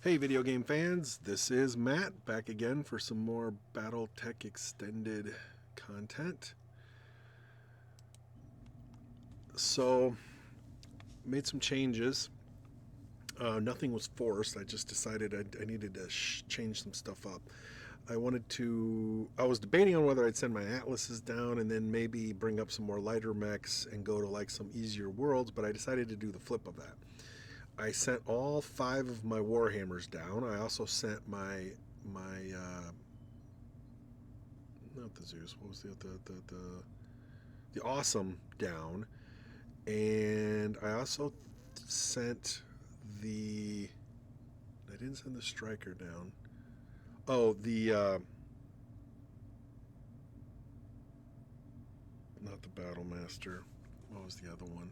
Hey video game fans, this is Matt back again for some more Battletech extended content. So, made some changes. Nothing was forced. I just decided I needed to change some stuff up. I was debating on whether I'd send my atlases down and then maybe bring up some more lighter mechs and go to like some easier worlds, but I decided to do the flip of that. I sent all 5 of my Warhammers down. I also sent my not the Zeus. What was the Awesome down, and I also sent the. I didn't send the Striker down. Oh, the not the Battlemaster. What was the other one?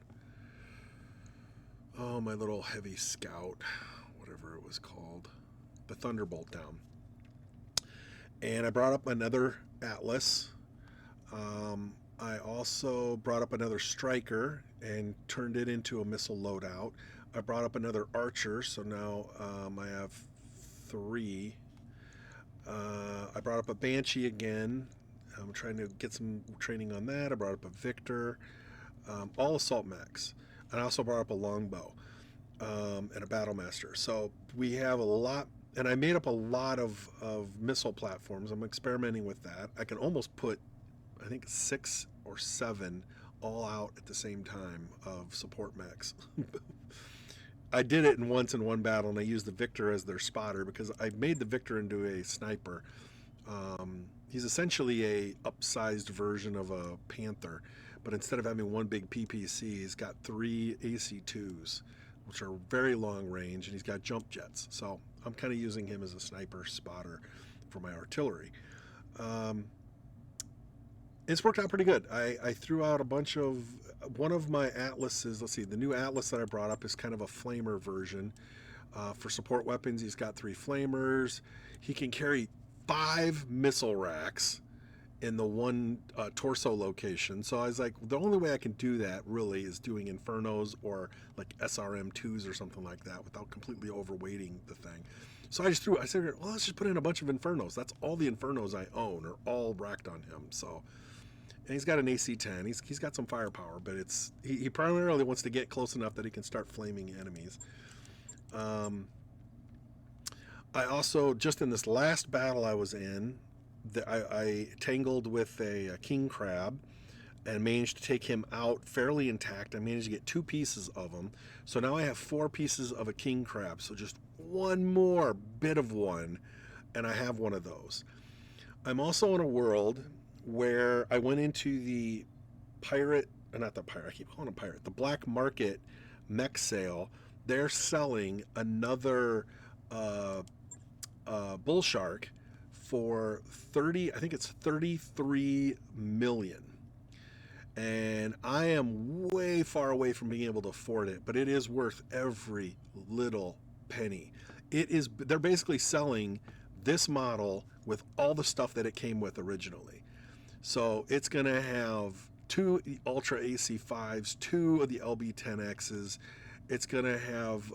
Oh, my little heavy scout, whatever it was called, the Thunderbolt down. And I brought up another Atlas. I also brought up another Striker and turned it into a missile loadout. I brought up another Archer, so now I have 3. I brought up a Banshee again. I'm trying to get some training on that. I brought up a Victor, all assault mechs. And I also brought up a longbow and a Battlemaster. So we have a lot, and I made up a lot of missile platforms. I'm experimenting with that. I can almost put, I think, 6 or 7 all out at the same time of support mechs. I did it once in one battle, and I used the Victor as their spotter because I made the Victor into a sniper. He's essentially a upsized version of a Panther, but instead of having one big PPC, he's got 3 AC2s, which are very long range, and he's got jump jets. So I'm kind of using him as a sniper spotter for my artillery. It's worked out pretty good. I threw out a bunch of one of my atlases. Let's see, the new atlas that I brought up is kind of a flamer version. For support weapons, he's got 3 flamers. He can carry 5 missile racks in the one torso location. So I was like, the only way I can do that really is doing Infernos or like SRM2s or something like that without completely overweighting the thing. So I said, well, let's just put in a bunch of Infernos. That's all the Infernos I own are all racked on him. So, and he's got an AC-10. He's got some firepower, but he primarily wants to get close enough that he can start flaming enemies. I also, just in this last battle I was in, I tangled with a king crab and managed to take him out fairly intact. I managed to get 2 pieces of him. So now I have 4 pieces of a king crab. So just one more bit of one, and I have one of those. I'm also in a world where I went into the not the pirate, I keep calling it pirate, the black market mech sale. They're selling another bull shark for 30, I think it's 33 million. And I am way far away from being able to afford it, but it is worth every little penny. They're basically selling this model with all the stuff that it came with originally. So it's going to have 2 Ultra AC5s, 2 of the LB10Xs. It's going to have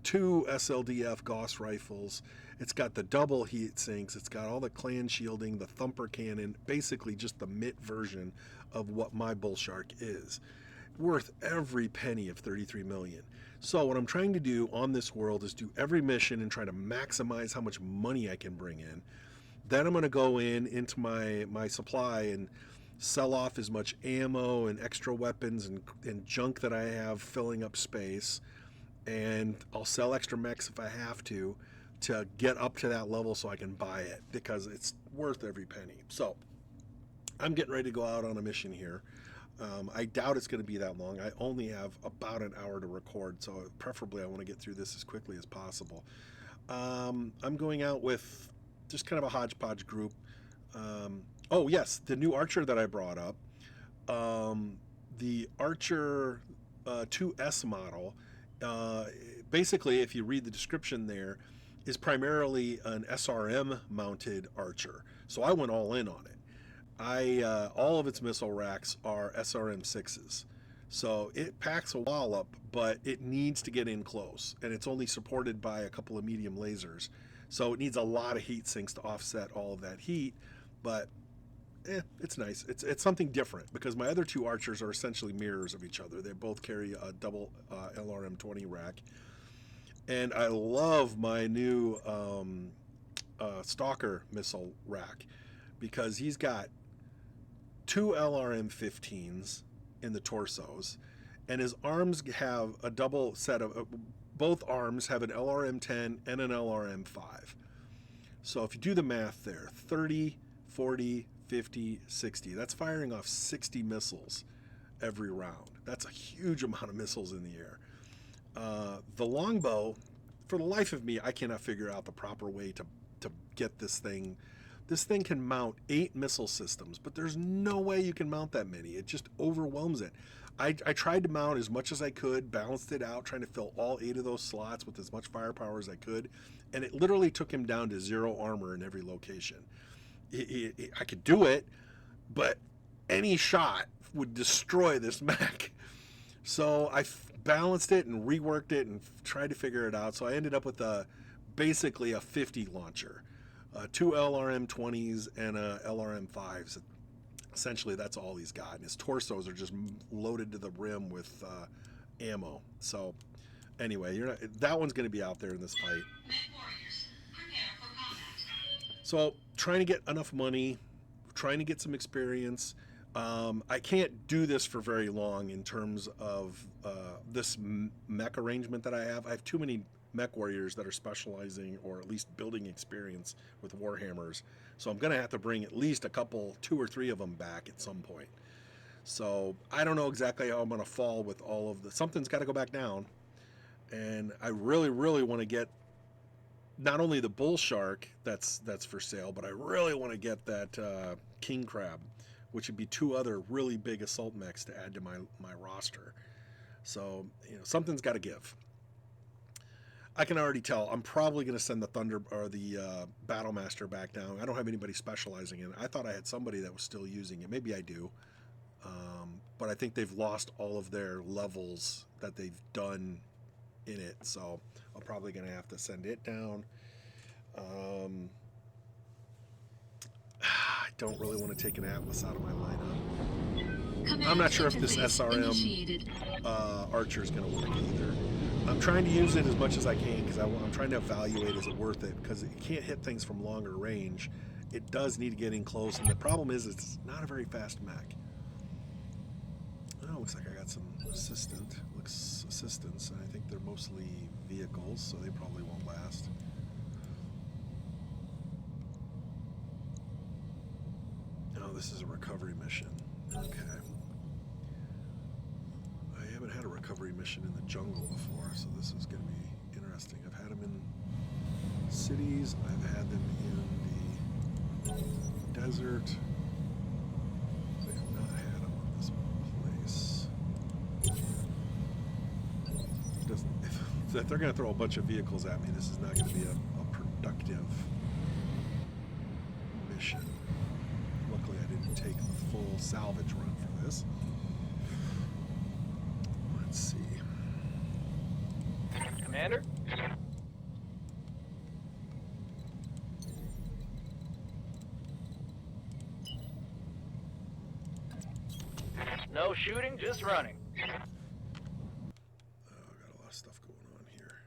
2 SLDF Gauss rifles. It's got the double heat sinks. It's got all the clan shielding, the thumper cannon, basically just the MIT version of what my bull shark is. Worth every penny of 33 million. So what I'm trying to do on this world is do every mission and try to maximize how much money I can bring in. Then I'm going to go into my supply and sell off as much ammo and extra weapons and junk that I have filling up space. And I'll sell extra mechs if I have to get up to that level so I can buy it because it's worth every penny. So I'm getting ready to go out on a mission here. I doubt it's going to be that long. I only have about an hour to record, so preferably I want to get through this as quickly as possible. I'm going out with just kind of a hodgepodge group. Oh yes, the new Archer that I brought up, the Archer 2S model. Basically, if you read the description there, is primarily an SRM mounted Archer. So I went all in on it. All of its missile racks are SRM 6s. So it packs a wallop, but it needs to get in close, and it's only supported by a couple of medium lasers. So it needs a lot of heat sinks to offset all of that heat, but it's nice. It's something different because my other two archers are essentially mirrors of each other. They both carry a double LRM-20 rack, and I love my new Stalker missile rack because he's got two LRM-15s in the torsos, and his arms have a double set of both arms have an LRM-10 and an LRM-5. So if you do the math there, 30, 40, 50, 60, that's firing off 60 missiles every round. That's a huge amount of missiles in the air. The longbow, for the life of me, I cannot figure out the proper way to get this thing. This thing can mount 8 missile systems, but there's no way you can mount that many. It just overwhelms it. I tried to mount as much as I could, balanced it out, trying to fill all 8 of those slots with as much firepower as I could, and it literally took him down to 0 armor in every location. I could do it, but any shot would destroy this mech. So I balanced it and reworked it and tried to figure it out. So I ended up with basically a 50 launcher, 2 LRM-20s and a LRM-5s. Essentially, that's all he's got. And his torsos are just loaded to the rim with ammo. So anyway, that one's going to be out there in this fight. So trying to get enough money, trying to get some experience. I can't do this for very long in terms of this mech arrangement that I have. I have too many mech warriors that are specializing or at least building experience with Warhammers. So I'm going to have to bring at least 2 or 3 of them back at some point. So I don't know exactly how I'm going to fall with all of something's got to go back down. And I really, really want to get not only the bull shark that's for sale, but I really want to get that king crab, which would be 2 other really big assault mechs to add to my roster. So, something's got to give. I can already tell I'm probably going to send the Thunder or the Battlemaster back down. I don't have anybody specializing in it. I thought I had somebody that was still using it. Maybe I do. But I think they've lost all of their levels that they've done in it. So I'm probably going to have to send it down. I don't really want to take an Atlas out of my lineup. I'm not sure if this SRM Archer is going to work either. I'm trying to use it as much as I can because I'm trying to evaluate is it worth it, because it can't hit things from longer range. It does need to get in close, and the problem is it's not a very fast mech. Oh, looks like I got some assistants, and I think they're mostly vehicles, so they probably won't last. Oh, this is a recovery mission. Okay. I haven't had a recovery mission in the jungle before, so this is going to be interesting. I've had them in cities, I've had them in the desert. I have not had them on this place. If they're going to throw a bunch of vehicles at me, this is not going to be a productive mission. Luckily, I didn't take the full salvage run for this. Let's see. Commander? No shooting, just running. Oh, I got a lot of stuff going on here.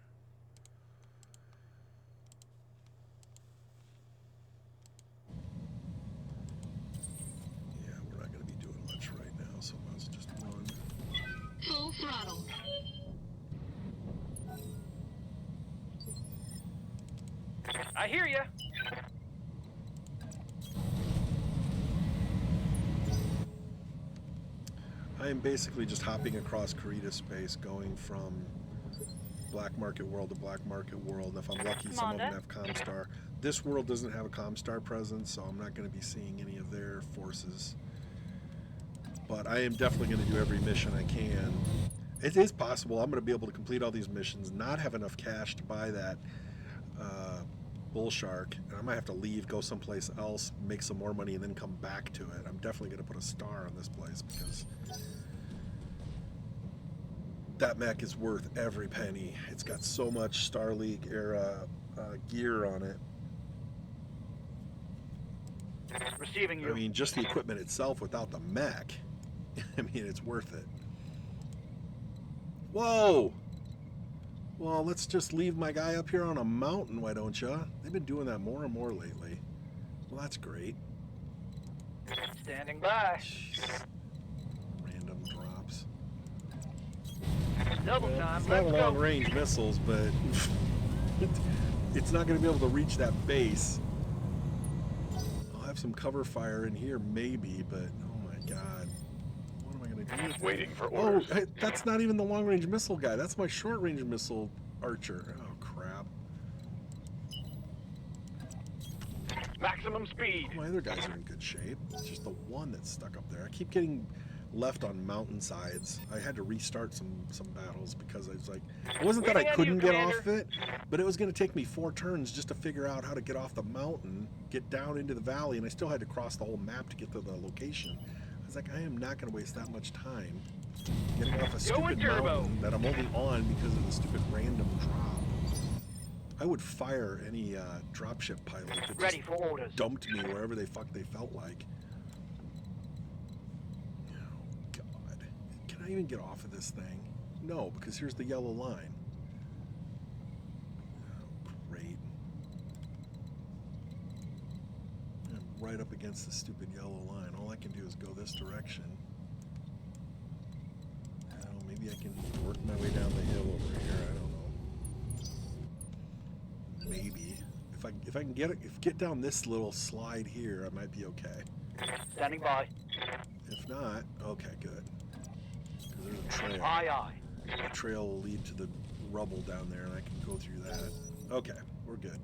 Yeah, we're not going to be doing much right now, so let's just run. Full throttle. I hear ya. I am basically just hopping across Karita space, going from Black Market World to Black Market World. And if I'm lucky, some of them have Comstar. This world doesn't have a Comstar presence, so I'm not going to be seeing any of their forces. But I am definitely going to do every mission I can. It is possible I'm going to be able to complete all these missions, not have enough cash to buy that bull shark, and I might have to leave, go someplace else, make some more money, and then come back to it. I'm definitely going to put a star on this place because That mech is worth every penny. It's got so much Star League era gear on it. Receiving you. I mean, just the equipment itself without the mech, I mean, it's worth it. Whoa! Well, let's just leave my guy up here on a mountain, why don't ya? They've been doing that more and more lately. Well, that's great. Standing by. Jeez. Random drops. Double Well, time. it's not Let's long go. range missiles, but it's not going to be able to reach that base. I'll have some cover fire in here, maybe, but oh my god. What am I going to do with it? Waiting for Oh, orders. hey, that's not even the long range missile guy. That's my short range missile archer. Oh, crap. Maximum speed. My other guys are in good shape. It's just the one that's stuck up there. I keep getting left on mountainsides. I had to restart some battles because I was like, it wasn't that I Waiting on couldn't you, get Commander. off it, but it was going to take me 4 turns just to figure out how to get off the mountain, get down into the valley, and I still had to cross the whole map to get to the location. I was like, I am not going to waste that much time getting off a stupid turbo. mountain that I'm only on because of the stupid random drop. I would fire any dropship pilot that just Ready for orders. dumped me wherever they felt like. Oh god. Can I even get off of this thing? No, because here's the yellow line. Oh, great. I'm right up against the stupid yellow line. All I can do is go this direction. Oh, maybe I can work my way down the hill over here. I don't know. Maybe. If I can get down this little slide here, I might be okay. Standing by. If not, okay, good. Because there's a trail. Aye, aye. The trail will lead to the rubble down there, and I can go through that. Okay, we're good.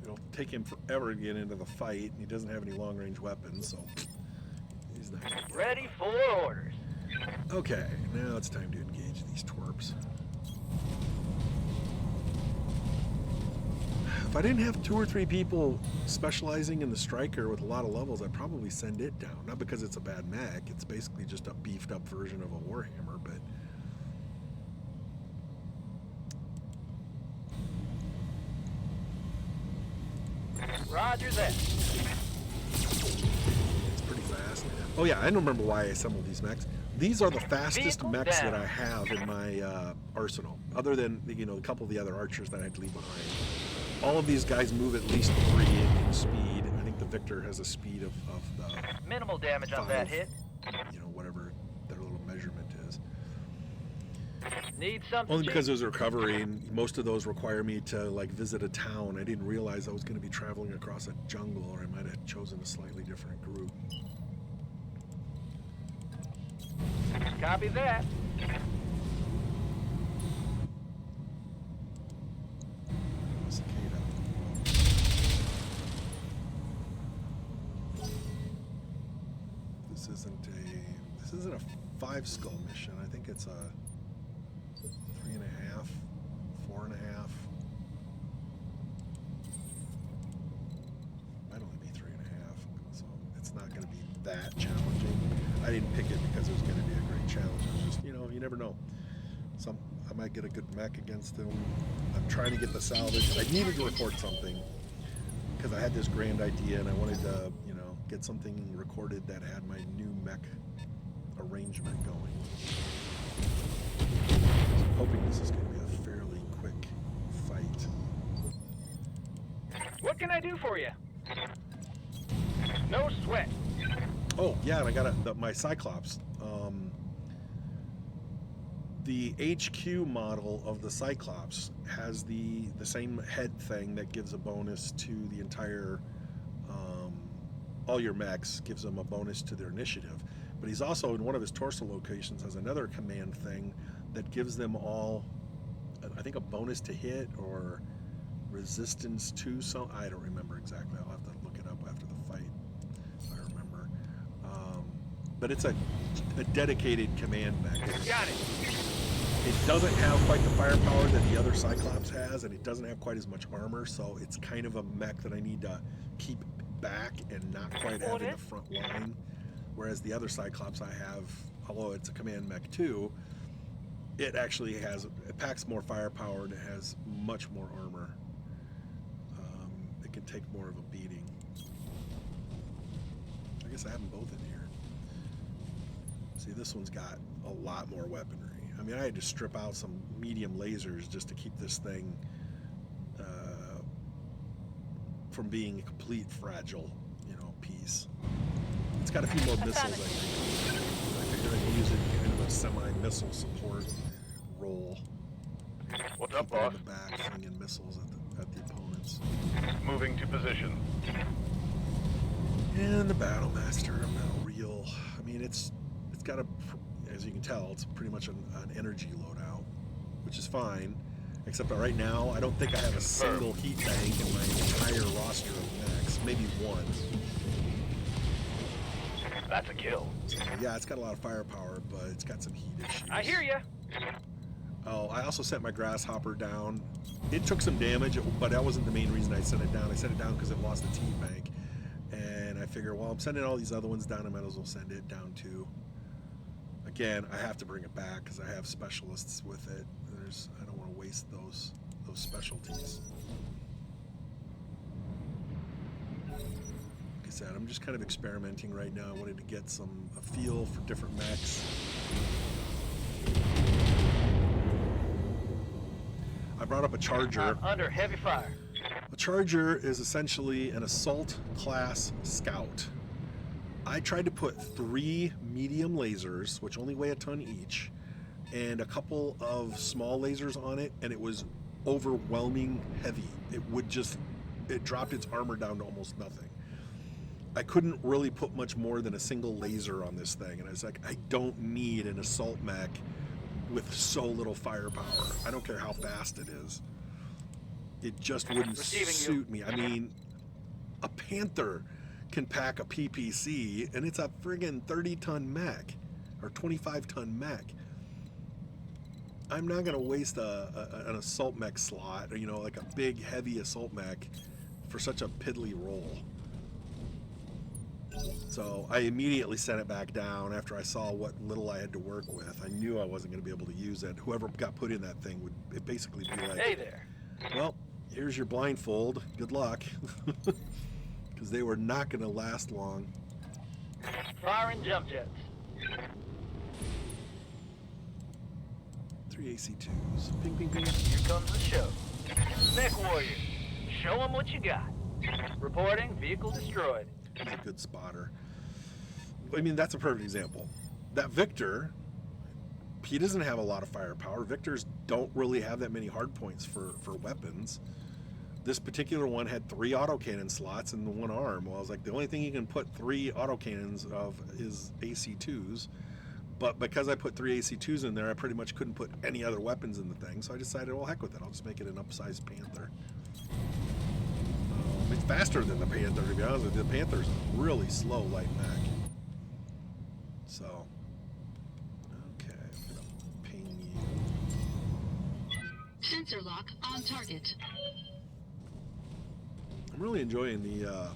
It'll take him forever to get into the fight, and he doesn't have any long-range weapons, so he's not. Ready for orders. Okay, now it's time to engage these twerps. If I didn't have 2 or 3 people specializing in the striker with a lot of levels, I'd probably send it down. Not because it's a bad mech, it's basically just a beefed up version of a Warhammer, but Roger that. it's pretty fast. Oh yeah, I don't remember why I assembled these mechs. These are the fastest Vehicle mechs down. that I have in my arsenal, other than a couple of the other archers that I had to leave behind. All of these guys move at least 3 in speed. I think the Victor has a speed of Minimal damage on that 5, hit. whatever their little measurement is. Need something. Only because cheap? it was recovery, and most of those require me to like visit a town. I didn't realize I was going to be traveling across a jungle, or I might have chosen a slightly different group. Copy that. Cicada. This isn't a 5 skull mission. I think it's a 3.5, 4.5. Might only be 3.5, so it's not going to be that challenging. I didn't pick it because it was going to be a great challenge. It was just, you never know. I might get a good mech against them. I'm trying to get the salvage. I needed to record something because I had this grand idea and I wanted to, get something recorded that had my new mech arrangement going. So I'm hoping this is going to be a fairly quick fight. What can I do for you? No sweat. Oh yeah, and I got my Cyclops. The HQ model of the Cyclops has the same head thing that gives a bonus to the entire, all your mechs, gives them a bonus to their initiative. But he's also, in one of his torso locations, has another command thing that gives them all, I think, a bonus to hit or resistance to some. I don't remember exactly. I'll have to look it up after the fight if I remember. But it's a dedicated command mech. Got it. It doesn't have quite the firepower that the other Cyclops has, and it doesn't have quite as much armor, so it's kind of a mech that I need to keep back and not quite have in the front line. Whereas the other Cyclops I have, although it's a command mech too, it actually has, it packs more firepower and it has much more armor. It can take more of a beating. I guess I have them both in here. See, this one's got a lot more weaponry. I mean, I had to strip out some medium lasers just to keep this thing from being a complete fragile, piece. It's got a few more missiles, I think. I figured I'd use it in kind of a semi-missile support role. What's up, Keep it in boss? the back, flinging missiles at the opponents. Moving to position. And the Battlemaster, metal reel. I mean, it's got a, as you can tell, it's pretty much an energy loadout, which is fine. Except that right now, I don't think I have a single heat bank in my entire roster of mechs. Maybe one. That's a kill. So, yeah, it's got a lot of firepower, but it's got some heat issues. I hear you. Oh, I also sent my grasshopper down. It took some damage, but that wasn't the main reason I sent it down. I sent it down because it lost its heat bank. And I figure, well, I'm sending all these other ones down. I might as well send it down too. Again, I have to bring it back because I have specialists with it. I don't want to waste those specialties. Like I said, I'm just kind of experimenting right now. I wanted to get a feel for different mechs. I brought up a Charger. I'm under heavy fire. A Charger is essentially an assault class scout. I tried to put 3 medium lasers, which only weigh a ton each, and a couple of small lasers on it, and it was overwhelming heavy. It dropped its armor down to almost nothing. I couldn't really put much more than a single laser on this thing, and I was like, I don't need an assault mech with so little firepower. I don't care how fast it is. It just wouldn't suit me. I mean, a Panther can pack a PPC, and it's a friggin' 30-ton mech, or 25-ton mech. I'm not gonna waste an assault mech slot, or, like a big, heavy assault mech for such a piddly role. So I immediately sent it back down after I saw what little I had to work with. I knew I wasn't gonna be able to use it. Whoever got put in that thing would basically be like, Hey there. well, here's your blindfold. Good luck. Because they were not gonna last long. Firing jump jets. 3 AC2s. Ping, ping, ping. Here comes the show. Mech warrior. Show them what you got. Reporting vehicle destroyed. He's a good spotter. I mean, that's a perfect example. That Victor, he doesn't have a lot of firepower. Victors don't really have that many hard points for weapons. This particular one had 3 autocannon slots in the one arm. Well, I was like, the only thing you can put 3 autocannons of is AC2s. But because I put 3 AC2s in there, I pretty much couldn't put any other weapons in the thing. So I decided, well, heck with it. I'll just make it an upsized Panther. It's faster than the Panther, to be honest with you. The Panther's a really slow light mech. So, okay, I'm gonna ping you. Sensor lock on target. I'm really enjoying the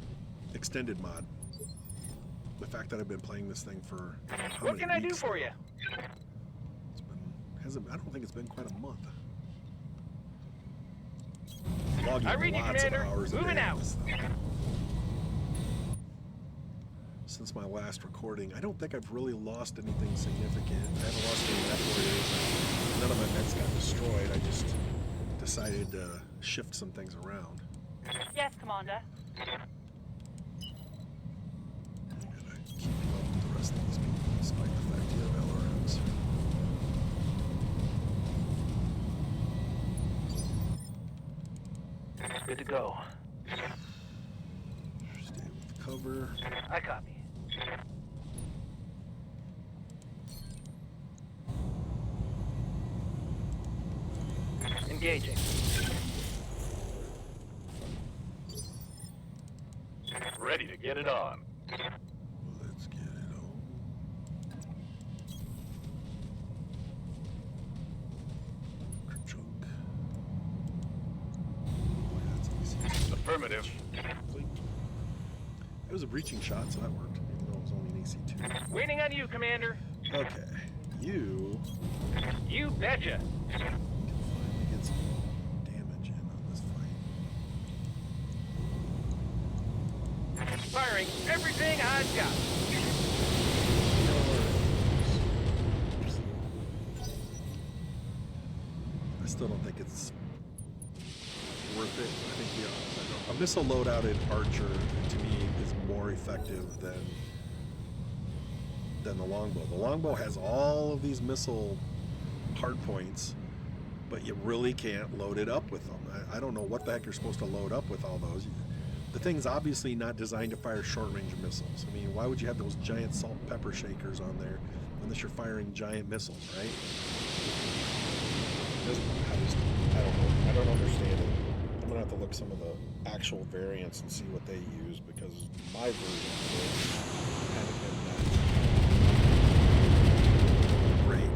extended mod. The fact that I've been playing this thing for how What many can I do weeks for you? I don't think it's been quite a month. Logging I read you, lots of Commander. hours a Moving day on out. this thing. Since my last recording, I don't think I've really lost anything significant. I haven't lost any mech warriors. None of my mechs got destroyed. I just decided to shift some things around. Yes, Commander. I gotta keep up with the rest of these people, despite the fact you have LRMs. Good to go. Stay with cover. I copy. Engaging. Ready to get it on. Let's get it on. Chunk. Boy, that's easy. Affirmative. It was a breaching shot, so that worked, even though it was only an AC2. Waiting on you, Commander. Okay, you You betcha. Can finally get some damage in on this fight. Firing everything I've got. I still don't think it's worth it. I think a missile loadout Archer to me is more effective than the longbow. The longbow has all of these missile hardpoints, but you really can't load it up with them. I don't know what the heck you're supposed to load up with all those. The thing's obviously not designed to fire short-range missiles. I mean, why would you have those giant salt and pepper shakers on there unless you're firing giant missiles, right? I don't know. I don't understand it. I'm gonna have to look some of the actual variants and see what they use, because my version of it had been great.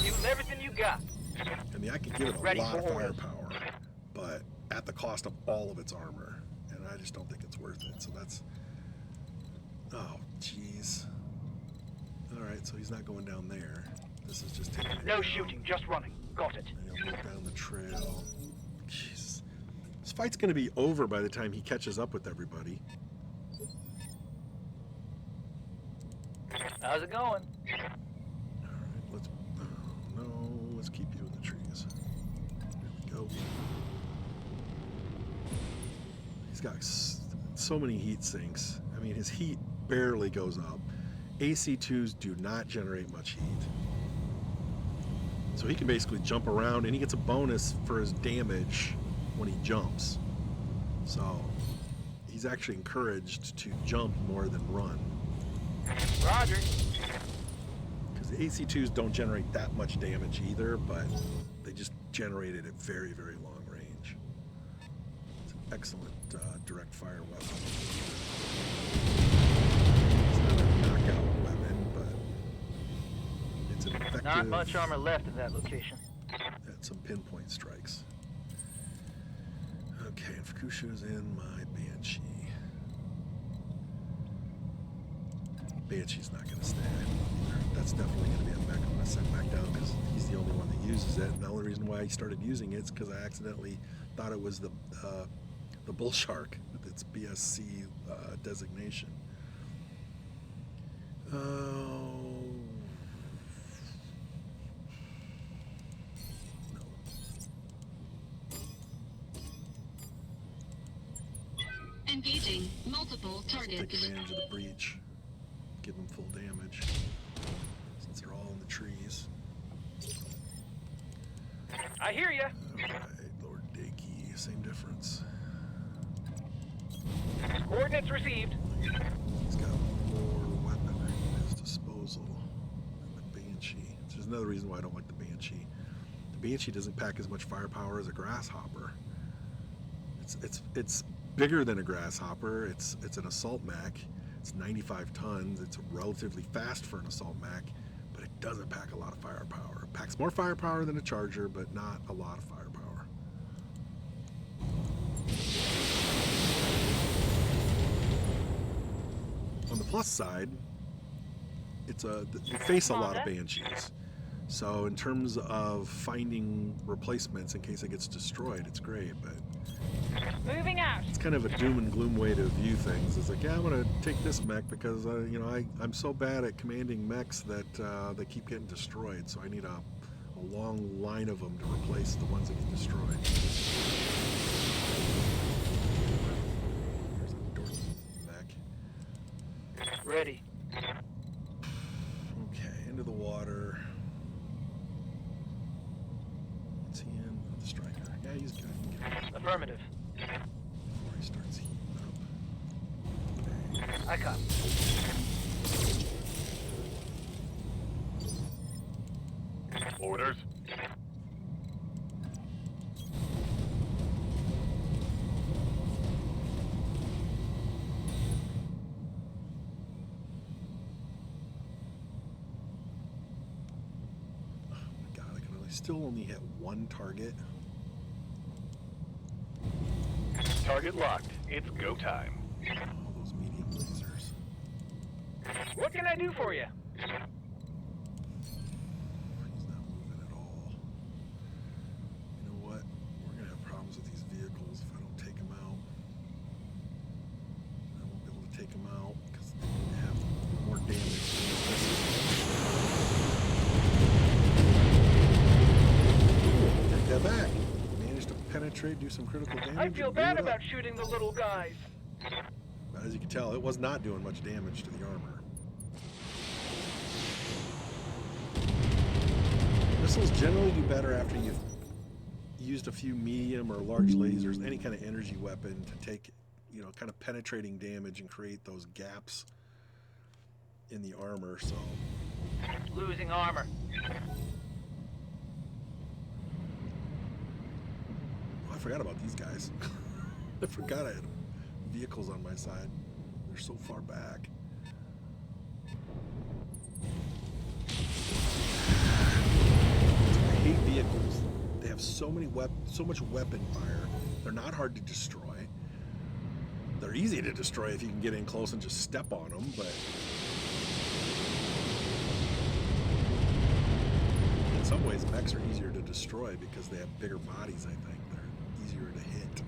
Give them everything you got. I mean, I could give it a Ready lot of for orders. firepower, but at the cost of all of its armor, and I just don't think it's worth it. So that's, oh, jeez. All right, so he's not going down there. This is just taking it No down. shooting, just running. Got it. And he'll move down the trail. Jeez. This fight's going to be over by the time he catches up with everybody. How's it going? All right, let's. Oh, no, let's keep you in the trees. There we go. He's got so many heat sinks. I mean, his heat barely goes up. AC2s do not generate much heat. So he can basically jump around, and he gets a bonus for his damage when he jumps. So he's actually encouraged to jump more than run. Roger. Because the AC2s don't generate that much damage either, but they just generate it at very, very long range. It's an excellent direct fire weapon. It's not a knockout weapon, but it's an effective Not much armor left in that location. at some pinpoint strikes. Okay, and Fukushu's in my Banshee. Banshee's not going to stay. That's definitely going to be a mech I'm going to send back down, because he's the only one that uses it. And the only reason why he started using it is because I accidentally thought it was the bull shark with its BSC designation. Oh. No. Engaging multiple Take targets. advantage of the breach. Give them full damage. Since they're all in the trees. I hear ya. Alright, Lord Dakey, same difference. Coordinates received. He's got more weapon at his disposal than the Banshee. Which is another reason why I don't like the Banshee. The Banshee doesn't pack as much firepower as a Grasshopper. It's bigger than a Grasshopper. It's an assault mech. It's 95 tons. It's relatively fast for an assault mech, but it doesn't pack a lot of firepower. It packs more firepower than a Charger, but not a lot of firepower. On the plus side, you face a lot of Banshees. So in terms of finding replacements in case it gets destroyed, it's great, but Moving out. it's kind of a doom and gloom way to view things. It's like, yeah, I'm gonna take this mech because I'm so bad at commanding mechs that they keep getting destroyed. So I need a long line of them to replace the ones that get destroyed. There's a Dortmund mech. Ready. Okay, into the water. What's he in? Oh, the striker. Yeah, he's good. He can get him Affirmative. before he starts heating up. I copy. Orders. Oh my god, I can still only hit one target. Target locked. It's go time. All those medium lasers. What can I do for you? He's not moving. penetrate, do some critical damage. I feel and blow bad it up. about shooting the little guys. But as you can tell, it was not doing much damage to the armor. Missiles generally do better after you've used a few medium or large lasers, any kind of energy weapon to take, you know, kind of penetrating damage and create those gaps in the armor. So Losing armor. oh, I forgot about these guys. I forgot I had vehicles on my side. They're so far back. I hate vehicles. They have so much weapon fire. They're not hard to destroy. They're easy to destroy if you can get in close and just step on them, but in some ways mechs are easier to destroy because they have bigger bodies, I think. They're easier to hit.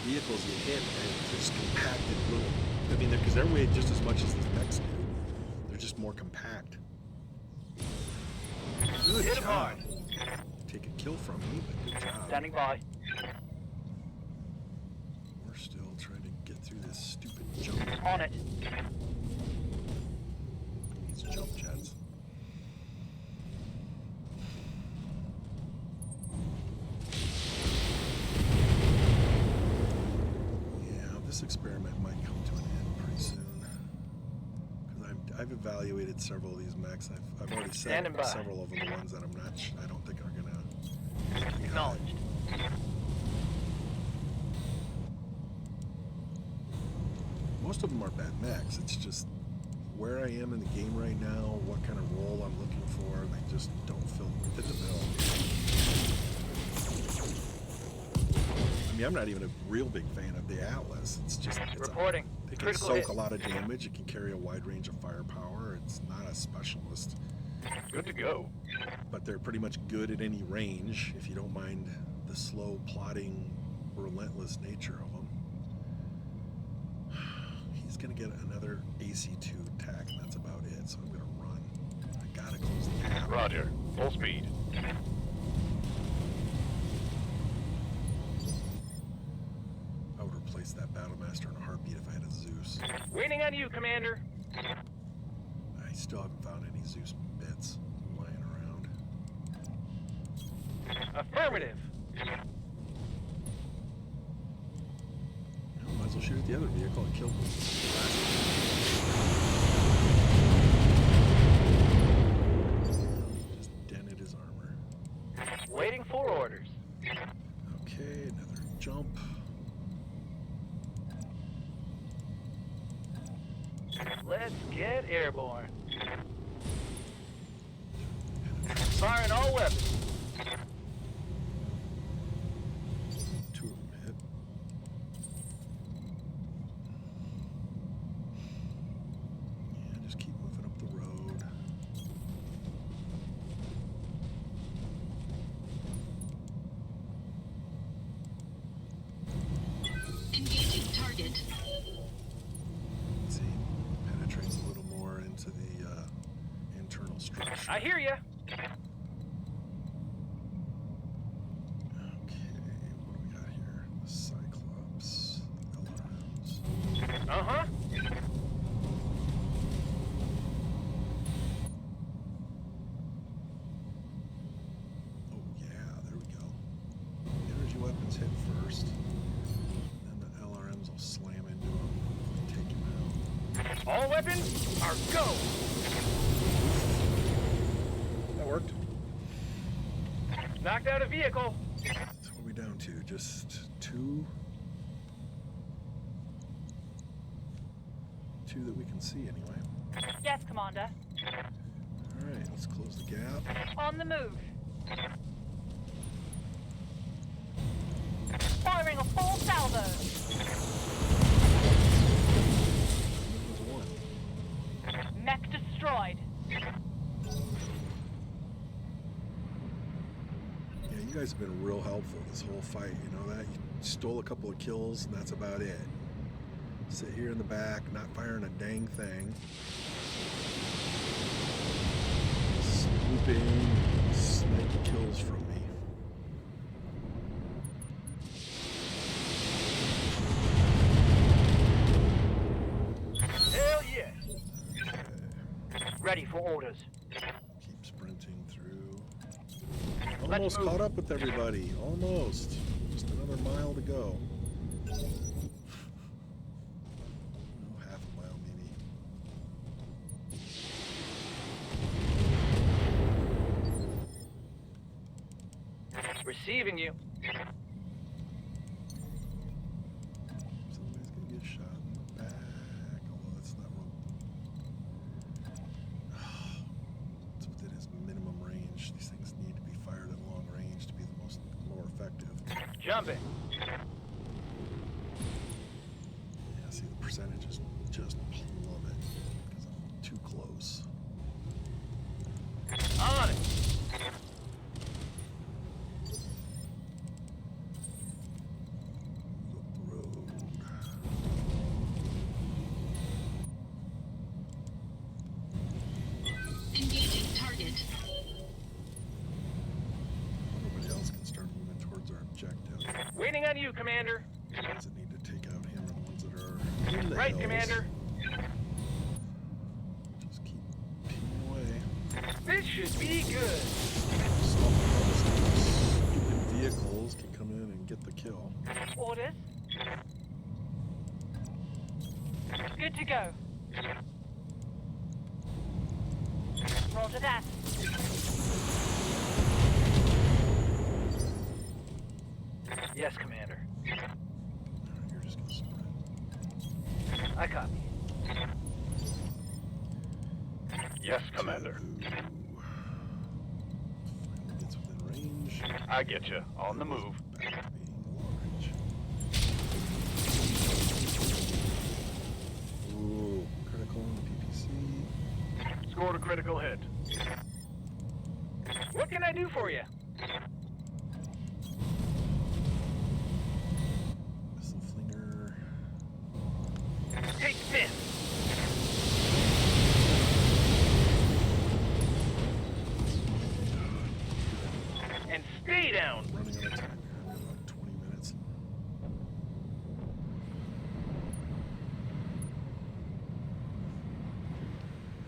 Vehicles you hit and they're just compacted little. I mean, because they're weighed just as much as these mechs do. They're just more compact. Good Hit 'em job. hard. Take a kill from me, but good job. Standing by. We're still trying to get through this stupid jump. On it. These jump jets. Yeah, this experiment might come to an end pretty soon. Because I've evaluated several of these mechs. I've already said Standing by. several of them, the ones that I don't think are gonna. Acknowledged. Most of them are bad mechs. It's just where I am in the game right now, what kind of role I'm looking for. They just don't fit the bill. I mean, I'm not even a real big fan of the Atlas. It's just Reporting. it can Critical soak hit. a lot of damage. It can carry a wide range of firepower. It's not a specialist, Good to go. but they're pretty much good at any range if you don't mind the slow, plodding, relentless nature of them. He's gonna get another AC2 attack, and that's about it. So I'm gonna run. I gotta close the gap. Roger. Full speed. I would replace that Battlemaster in a heartbeat if I had a Zeus. Waiting on you, Commander. I still haven't found any Zeus bits lying around. Affirmative. Well, might as well shoot at the other vehicle and kill the last one. Just dented his armor. Waiting for orders. Okay, another jump. Let's get airborne. Firing all weapons. Two of them hit. Yeah, just keep moving up the road. Engaging target. Let's see, penetrates a little more into the internal structure. I hear ya. Okay, what do we got here? The Cyclops, LRMs. Uh-huh. Oh yeah, there we go. Energy weapons hit first, then the LRMs will slam into him, hopefully take him out. All weapons are go. That worked. Knocked out a vehicle. So what are we down to? Just two? Two that we can see anyway. Yes, Commander. Alright, let's close the gap. On the move. Firing a full salvo. There's one. Mech destroyed. Yeah, you guys have been real helpful this whole fight, you know that? You stole a couple of kills, and that's about it. Sit here in the back, not firing a dang thing. Swooping, snipe kills from me. Ready for orders. Keep sprinting through. Let's Almost move. caught up with everybody. Almost. Just another mile to go. Oh, half a mile maybe. Receiving you. Somebody's gonna get shot in the back. Although that's not real. It's within his minimum range. These things need to be fired at long range to be the more effective. Jumping. Yeah, see the percentages just plummet because I'm too close. On it. Up the road. Engaging target. Nobody else can start moving towards our objective. Waiting on you, Commander. Ones that need to take out him and ones that are in the Right, hills. Commander. Just keep peeling away. This should be good. Stupid vehicles can come in and get the kill. Orders. Good to go. Roger that. Yes, Commander. Alright, you're just gonna sprint. I copy. Yes, Commander. Finally gets within range. I get you. On the move. Back to being large. Ooh, critical on the PPC. Scored a critical hit. What can I do for you? Missile flinger. Take this. And stay down. Running out of time here. I've got about 20 minutes.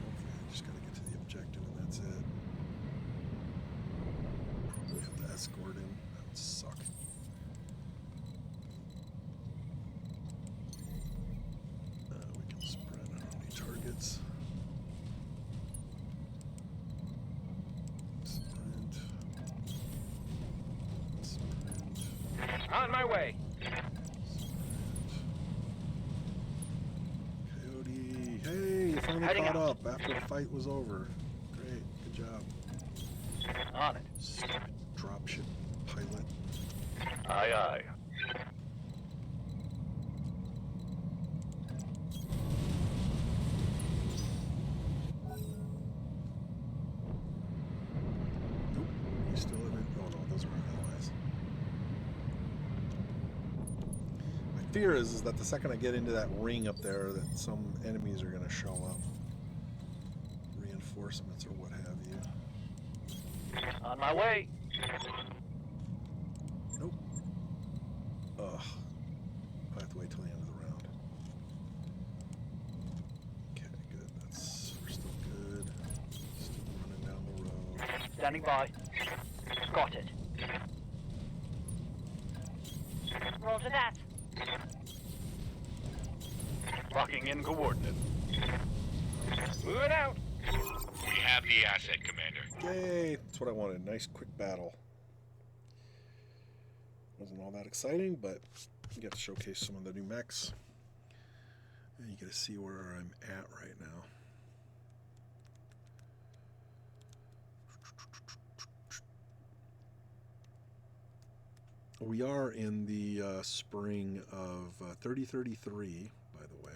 Hopefully I just gotta get to the objective and that's it. Probably have to escort him. That would suck. We can sprint. I don't need targets. Sprint. Sprint. On my way. Coyote, hey, you finally Heading caught out. up after the fight was over. Great, good job. On it. Stupid dropship pilot. Aye, aye. Nope, you still haven't. Oh no, those are our allies. My fear is that the second I get into that ring up there, that some enemies are going to show up. Reinforcements or what have you. On my way. Nope. Ugh. I have to wait till the end of the round. Okay, good. We're still good. Still running down the road. Standing by. Got it. Roger that. Locking in coordinates. Moving out. We have the asset, Commander. Yay! That's what I wanted. Nice, quick battle. Wasn't all that exciting, but you get to showcase some of the new mechs. And you get to see where I'm at right now. We are in the spring of 3033, by the way.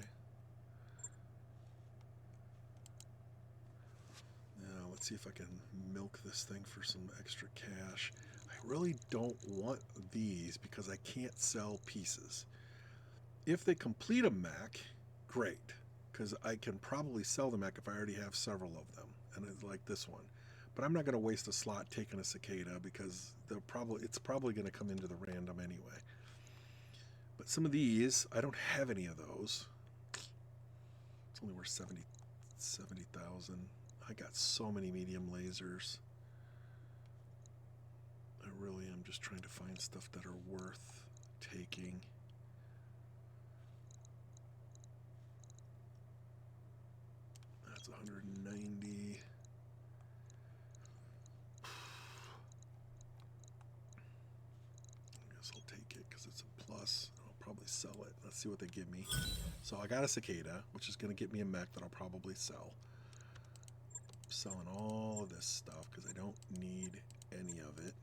Now, let's see if I can milk this thing for some extra cash. I really don't want these because I can't sell pieces. If they complete a mech, great, because I can probably sell the mech if I already have several of them, and it's like this one. But I'm not going to waste a slot taking a cicada because it's probably going to come into the random anyway. But some of these, I don't have any of those. It's only worth 70,000. I got so many medium lasers. I really am just trying to find stuff that are worth taking. That's 190. I guess I'll take it because it's a plus. I'll probably sell it. Let's see what they give me. So I got a cicada, which is going to get me a mech that I'll probably sell. I'm selling all of this stuff because I don't need any of it.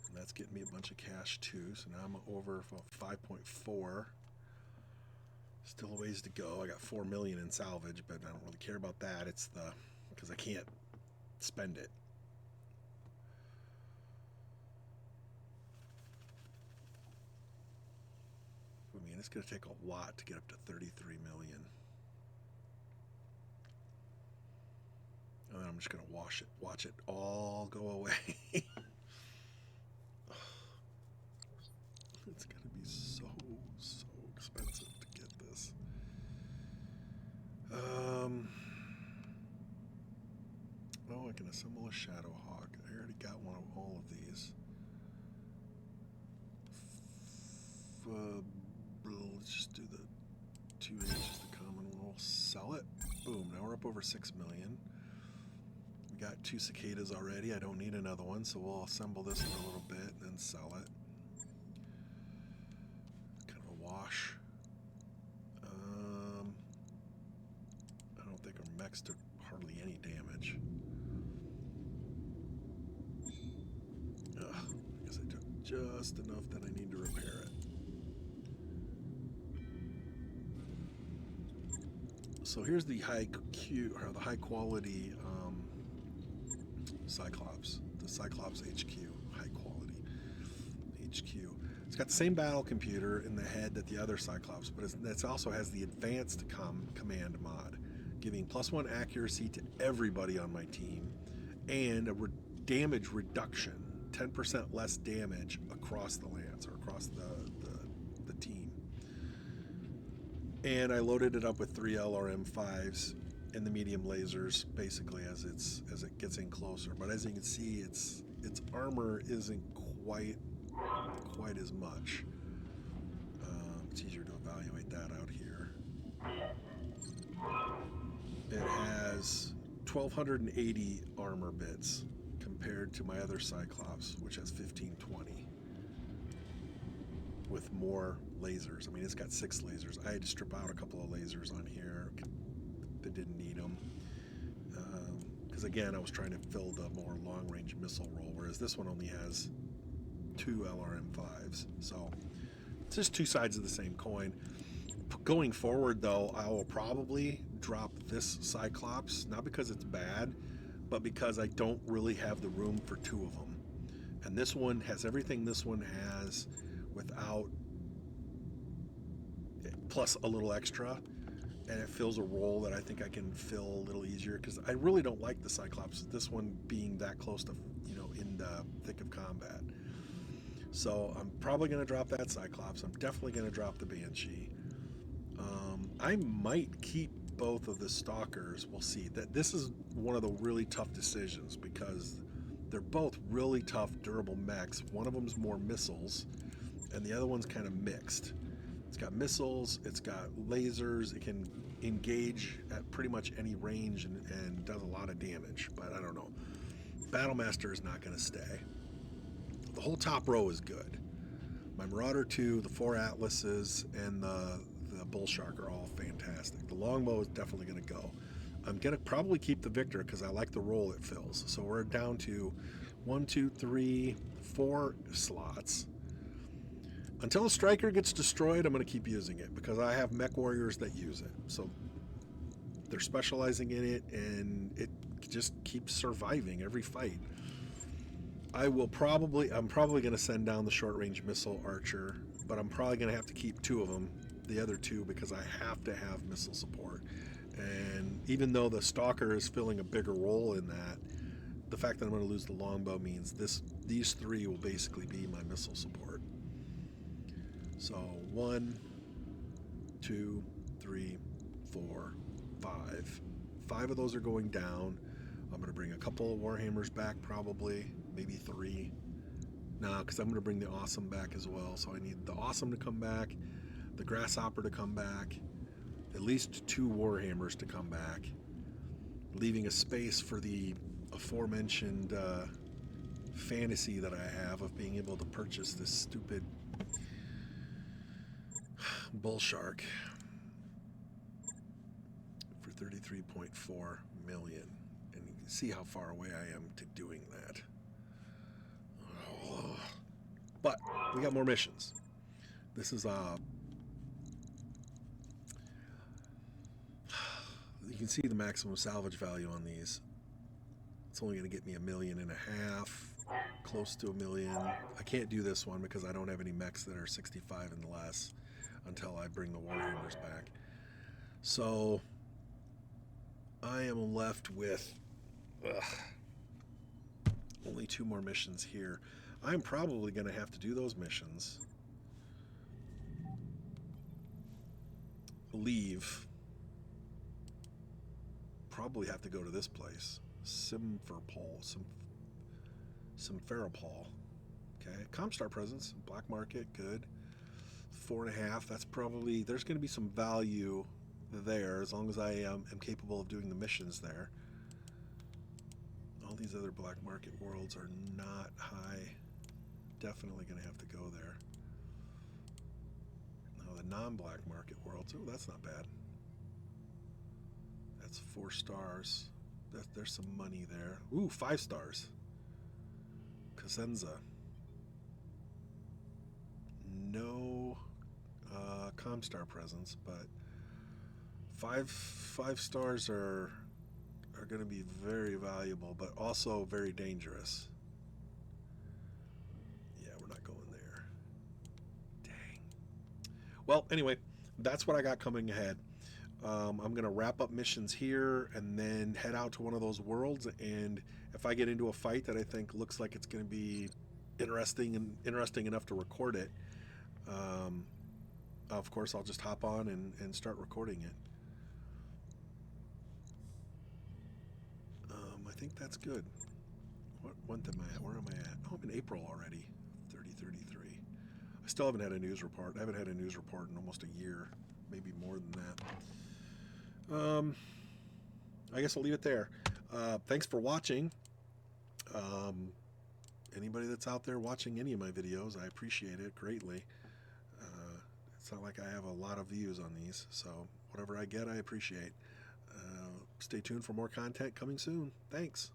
And that's getting me a bunch of cash too. So now I'm over 5.4. Still a ways to go. I got 4 million in salvage, but I don't really care about that. It's the because I can't spend it. I mean, it's going to take a lot to get up to 33 million. And then I'm just going to watch it all go away. It's going to be so expensive to get this. Oh, I can assemble a Shadow Hawk. I already got one of all of these. Let's just do the 2H as the common roll. Sell it. Boom. Now we're up over 6 million. We got 2 cicadas already. I don't need another one, so we'll assemble this for a little bit and then sell it. Kind of a wash. I don't think our mechs took hardly any damage. I guess I took just enough that I need to repair it. So here's the high quality Cyclops, the Cyclops HQ, high quality HQ. It's got the same battle computer in the head that the other Cyclops, but it also has the advanced command mod, giving +1 accuracy to everybody on my team, and a damage reduction, 10% less damage across the lance or across the team. And I loaded it up with 3 LRM5s and the medium lasers, basically as it gets in closer. But as you can see, its armor isn't quite as much. It's easier to evaluate that out here. It has 1,280 armor bits compared to my other Cyclops, which has 1,520. With more lasers. I mean, it's got 6 lasers. I had to strip out a couple of lasers on here that didn't need them. Because again, I was trying to fill the more long-range missile role, whereas this one only has 2 LRM5s. So it's just 2 sides of the same coin. Going forward, though, I will probably drop this Cyclops, not because it's bad, but because I don't really have the room for 2 of them. And this one has everything this one has without, plus a little extra, and it fills a role that I think I can fill a little easier, because I really don't like the Cyclops, this one being that close to, in the thick of combat. So I'm probably going to drop that Cyclops. I'm definitely going to drop the Banshee. I might keep both of the Stalkers. We'll see. That this is one of the really tough decisions, because they're both really tough, durable mechs. One of them's more missiles, and the other one's kind of mixed. It's got missiles, it's got lasers, it can engage at pretty much any range and does a lot of damage, but I don't know. Battlemaster is not going to stay. The whole top row is good. My Marauder 2, the 4 Atlases, and the Bull Shark are all fantastic. The Longbow is definitely going to go. I'm going to probably keep the Victor because I like the role it fills. So we're down to 1, 2, 3, 4 slots. Until the Striker gets destroyed, I'm going to keep using it because I have mech warriors that use it. So they're specializing in it, and it just keeps surviving every fight. I'm probably going to send down the short-range missile archer, but I'm probably going to have to keep 2 of them, the other 2, because I have to have missile support. And even though the Stalker is filling a bigger role in that, the fact that I'm going to lose the Longbow means these 3 will basically be my missile support. So 1, 2, 3, 4, 5. 5 of those are going down. I'm going to bring a couple of Warhammers back, probably, maybe 3. No, because I'm going to bring the Awesome back as well. So I need the Awesome to come back, the Grasshopper to come back, at least 2 Warhammers to come back, leaving a space for the aforementioned fantasy that I have of being able to purchase this stupid bull shark for 33.4 million. And you can see how far away I am to doing that. Oh. But we got more missions. This is you can see the maximum salvage value on these. It's only going to get me 1.5 million, close to 1 million. I can't do this one because I don't have any mechs that are 65 and less until I bring the Warhammers back. So I am left with only 2 more missions here. I'm probably going to have to do those missions, leave, probably have to go to this place, Simferopol. Okay, Comstar presence, black market, good. 4.5. That's probably, there's going to be some value there as long as I am capable of doing the missions there. All these other black market worlds are not high. Definitely going to have to go there. Now the non-black market worlds, oh, that's not bad. That's 4 stars. There's some money there. Ooh, 5 stars. Cosenza. No Comstar presence, but 5 stars are going to be very valuable, but also very dangerous. Yeah, we're not going there. Dang. Well, anyway, that's what I got coming ahead. I'm going to wrap up missions here and then head out to one of those worlds, and if I get into a fight that I think looks like it's going to be interesting enough to record it, of course I'll just hop on and start recording it. I think that's good. What month am I at? Where am I at? Oh, I'm in April already. 3033. I still haven't had a news report. I haven't had a news report in almost a year, maybe more than that. I guess I'll leave it there. Thanks for watching. Anybody that's out there watching any of my videos, I appreciate it greatly. It's not like I have a lot of views on these, so whatever I get, I appreciate. Stay tuned for more content coming soon. Thanks.